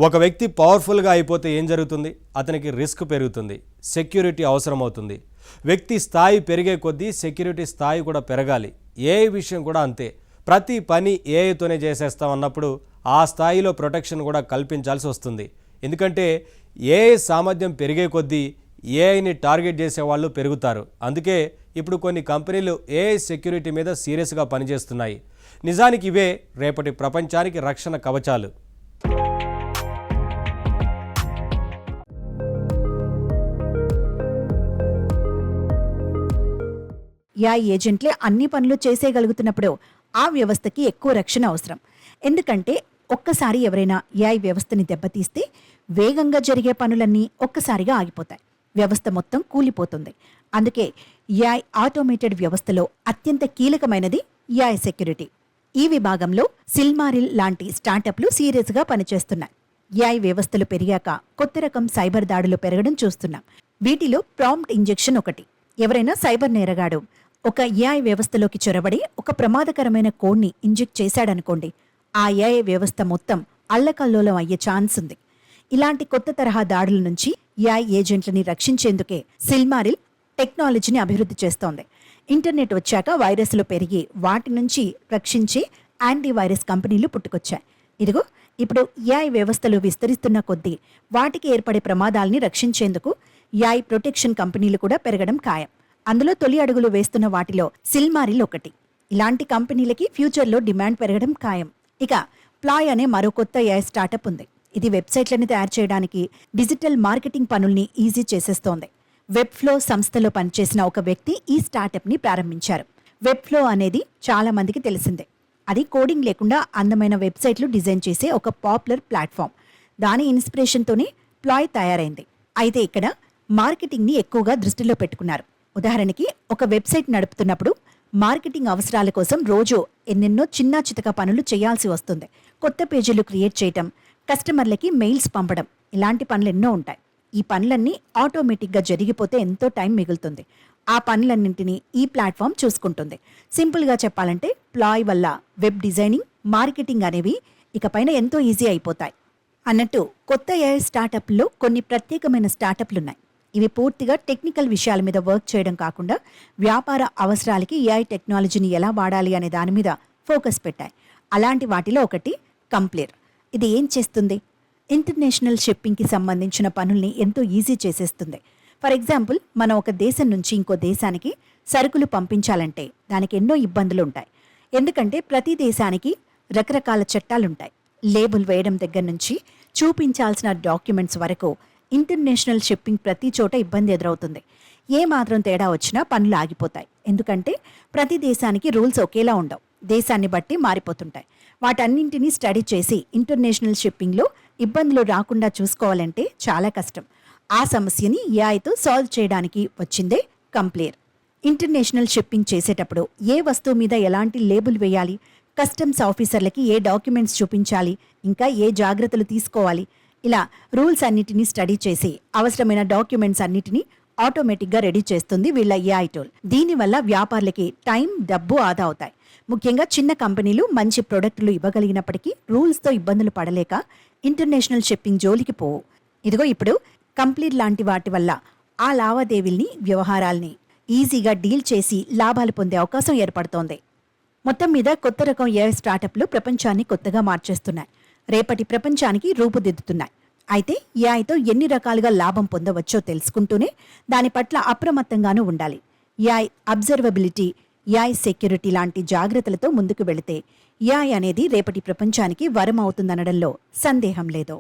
ఒక వ్యక్తి పవర్ఫుల్గా అయిపోతే ఏం జరుగుతుంది? అతనికి రిస్క్ పెరుగుతుంది, సెక్యూరిటీ అవసరమవుతుంది. వ్యక్తి స్థాయి పెరిగే కొద్దీ సెక్యూరిటీ స్థాయి కూడా పెరగాలి. ఏఐ విషయం కూడా అంతే. ప్రతి పని ఏఐతోనే చేసేస్తాం అన్నప్పుడు ఆ స్థాయిలో ప్రొటెక్షన్ కూడా కల్పించాల్సి వస్తుంది. ఎందుకంటే ఏఐ సామర్థ్యం పెరిగే కొద్దీ ఏఐని టార్గెట్ చేసేవాళ్ళు పెరుగుతారు. అందుకే ఇప్పుడు కొన్ని కంపెనీలు ఏఐ సెక్యూరిటీ మీద సీరియస్గా పనిచేస్తున్నాయి. నిజానికి ఇవే రేపటి ప్రపంచానికి రక్షణ కవచాలు. ఏఐ ఏజెంట్లే అన్ని పనులు చేసేయగలుగుతున్నప్పుడు ఆ వ్యవస్థకి ఎక్కువ రక్షణ అవసరం. ఎందుకంటే ఒక్కసారి ఎవరైనా ఏఐ వ్యవస్థని దెబ్బతీస్తే వేగంగా జరిగే పనులన్నీ ఒక్కసారిగా ఆగిపోతాయి, వ్యవస్థ మొత్తం కూలిపోతుంది. అందుకే ఏఐ ఆటోమేటెడ్ వ్యవస్థలో అత్యంత కీలకమైనది ఏఐ సెక్యూరిటీ. ఈ విభాగంలో సిల్మారిల్ లాంటి స్టార్టప్లు సీరియస్గా పనిచేస్తున్నాయి. ఏఐ వ్యవస్థలు పెరిగాక కొత్త రకం సైబర్ దాడులు పెరగడం చూస్తున్నాం. వీటిలో ప్రాంప్ట్ ఇంజెక్షన్ ఒకటి. ఎవరైనా సైబర్ నేరగాడు ఒక ఏఐ వ్యవస్థలోకి చొరబడి ఒక ప్రమాదకరమైన కోడ్ని ఇంజెక్ట్ చేశాడనుకోండి, ఆ ఏఐ వ్యవస్థ మొత్తం అల్లకల్లోలం అయ్యే ఛాన్స్ ఉంది. ఇలాంటి కొత్త తరహా దాడుల నుంచి ఏఐ ఏజెంట్లని రక్షించేందుకే సిల్మారిల్ టెక్నాలజీని అభివృద్ధి చేస్తోంది. ఇంటర్నెట్ వచ్చాక వైరస్లు పెరిగి వాటి నుంచి రక్షించే యాంటీవైరస్ కంపెనీలు పుట్టుకొచ్చాయి. ఇదిగో ఇప్పుడు ఏఐ వ్యవస్థలు విస్తరిస్తున్న కొద్దీ వాటికి ఏర్పడే ప్రమాదాల్ని రక్షించేందుకు ఏఐ ప్రొటెక్షన్ కంపెనీలు కూడా పెరగడం ఖాయం. అందులో తొలి అడుగులు వేస్తున్న వాటిలో సిల్మారిల్ ఒకటి. ఇలాంటి కంపెనీలకి ఫ్యూచర్లో డిమాండ్ పెరగడం ఖాయం. ఇక ప్లాయ్ అనే మరో కొత్త ఏఐ స్టార్టప్ ఉంది. ఇది వెబ్సైట్లను తయారు చేయడానికి డిజిటల్ మార్కెటింగ్ పనుల్ని ఈజీ చేసేస్తోంది. వెబ్ఫ్లో సంస్థలో పనిచేసిన ఒక వ్యక్తి ఈ స్టార్టప్ని ప్రారంభించారు. వెబ్ఫ్లో అనేది చాలా మందికి తెలిసిందే. అది కోడింగ్ లేకుండా అందమైన వెబ్సైట్లు డిజైన్ చేసే ఒక పాపులర్ ప్లాట్ఫామ్. దాని ఇన్స్పిరేషన్తోనే ప్లాయ్ తయారైంది. అయితే ఇక్కడ మార్కెటింగ్ని ఎక్కువగా దృష్టిలో పెట్టుకున్నారు. ఉదాహరణకి ఒక వెబ్సైట్ నడుపుతున్నప్పుడు మార్కెటింగ్ అవసరాల కోసం రోజు ఎన్నెన్నో చిన్న చితక పనులు చేయాల్సి వస్తుంది. కొత్త పేజీలు క్రియేట్ చేయటం, కస్టమర్లకి మెయిల్స్ పంపడం, ఇలాంటి పనులు ఎన్నో ఉంటాయి. ఈ పనులన్నీ ఆటోమేటిక్గా జరిగిపోతే ఎంతో టైం మిగులుతుంది. ఆ పనులన్నింటినీ ఈ ప్లాట్ఫామ్ చూసుకుంటుంది. సింపుల్గా చెప్పాలంటే ప్లాయ్ వల్ల వెబ్ డిజైనింగ్, మార్కెటింగ్ అనేవి ఇకపైన ఎంతో ఈజీ అయిపోతాయి. అన్నట్టు కొత్త ఏఐ స్టార్టప్లో కొన్ని ప్రత్యేకమైన స్టార్టప్లున్నాయి. ఇవి పూర్తిగా టెక్నికల్ విషయాల మీద వర్క్ చేయడం కాకుండా వ్యాపార అవసరాలకి ఏఐ టెక్నాలజీని ఎలా వాడాలి అనే దాని మీద ఫోకస్ పెట్టాయి. అలాంటి వాటిలో ఒకటి కంప్లేర్. ఇది ఏం చేస్తుంది? ఇంటర్నేషనల్ షిప్పింగ్కి సంబంధించిన పనుల్ని ఎంతో ఈజీ చేసేస్తుంది. ఫర్ ఎగ్జాంపుల్, మనం ఒక దేశం నుంచి ఇంకో దేశానికి సరుకులు పంపించాలంటే దానికి ఎన్నో ఇబ్బందులు ఉంటాయి. ఎందుకంటే ప్రతి దేశానికి రకరకాల చట్టాలుంటాయి. లేబుల్ వేయడం దగ్గర నుంచి చూపించాల్సిన డాక్యుమెంట్స్ వరకు ఇంటర్నేషనల్ షిప్పింగ్ ప్రతి చోట ఇబ్బంది ఎదురవుతుంది. ఏ మాత్రం తేడా వచ్చినా పనులు ఆగిపోతాయి. ఎందుకంటే ప్రతి దేశానికి రూల్స్ ఒకేలా ఉండవు, దేశాన్ని బట్టి మారిపోతుంటాయి. వాటన్నింటినీ స్టడీ చేసి ఇంటర్నేషనల్ షిప్పింగ్లో ఇబ్బందులు రాకుండా చూసుకోవాలంటే చాలా కష్టం. ఆ సమస్యని ఏఐతో సాల్వ్ చేయడానికి వచ్చిందే కంప్లేర్. ఇంటర్నేషనల్ షిప్పింగ్ చేసేటప్పుడు ఏ వస్తువు మీద ఎలాంటి లేబుల్ వేయాలి, కస్టమ్స్ ఆఫీసర్లకి ఏ డాక్యుమెంట్స్ చూపించాలి, ఇంకా ఏ జాగ్రత్తలు తీసుకోవాలి, ఇలా రూల్స్ అన్నిటినీ స్టడీ చేసి అవసరమైన డాక్యుమెంట్స్ అన్నిటినీ ఆటోమేటిక్గా రెడీ చేస్తుంది వీళ్ళ ఏఐ టూల్. దీనివల్ల వ్యాపారులకి టైం, డబ్బు ఆదా అవుతాయి. ముఖ్యంగా చిన్న కంపెనీలు మంచి ప్రొడక్టులు ఇవ్వగలిగినప్పటికీ రూల్స్తో ఇబ్బందులు పడలేక ఇంటర్నేషనల్ షిప్పింగ్ జోలికి పోవు. ఇదిగో ఇప్పుడు కంప్లీట్ లాంటి వాటి వల్ల ఆ లావాదేవీల్ని, వ్యవహారాల్ని ఈజీగా డీల్ చేసి లాభాలు పొందే అవకాశం ఏర్పడుతోంది. మొత్తం మీద కొత్త రకం ఏఐ స్టార్టప్లు ప్రపంచాన్ని కొత్తగా మార్చేస్తున్నాయి, రేపటి ప్రపంచానికి రూపుదిద్దుతున్నాయి. అయితే ఏఐతో ఎన్ని రకాలుగా లాభం పొందవచ్చో తెలుసుకుంటూనే దాని పట్ల అప్రమత్తంగానూ ఉండాలి. ఏఐ అబ్జర్వబిలిటీ, ఏఐ సెక్యూరిటీ లాంటి జాగ్రత్తలతో ముందుకు వెళితే ఏఐ అనేది రేపటి ప్రపంచానికి వరం అవుతుందనడంలో సందేహం లేదు.